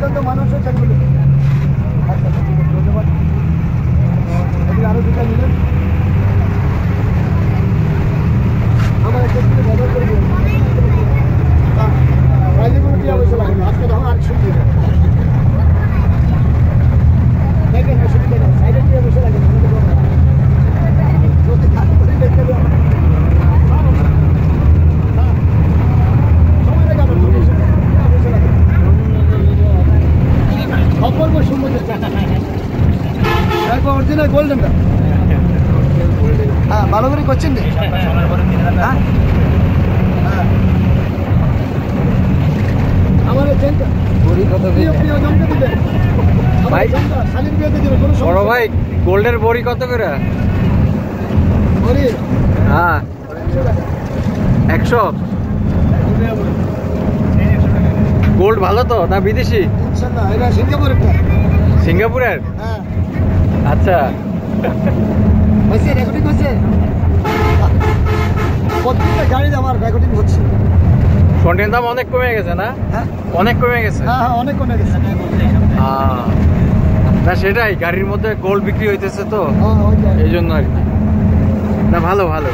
অত্যন্ত মানুষও সেগুলো। আচ্ছা ধন্যবাদ। আরো দুটা নিলেন আমার একটা বদল করে দিন। রাজীবগুলো কি অবশ্য লাগে আজকে তখন আর শুনবি না দেখেন অসুবিধা নেই সাইডে কি অবশ্য লাগে অপূর্ব সুন্দর অরিজিনাল গোল্ডেনটা। হ্যাঁ ভালো করে করছেন রে। হ্যাঁ আমার ভাই বড় ভাই গোল্ডের বড়ি কত করে? হ্যাঁ 100। গোল্ড ভালো তো না বিদেশি? সিঙ্গাপুরের? আচ্ছা রেকর্ডিং হচ্ছে প্রত্যেকটা গাড়িতে আমার রেকর্ডিং হচ্ছে। স্বর্ণের দাম অনেক কমে গেছে না? অনেক কমে গেছে। হ্যাঁ হ্যাঁ অনেক কমে গেছে। না সেটাই গাড়ির মধ্যে গোল্ড বিক্রি হইতেছে তো এই জন্য আর কি। না ভালো ভালো।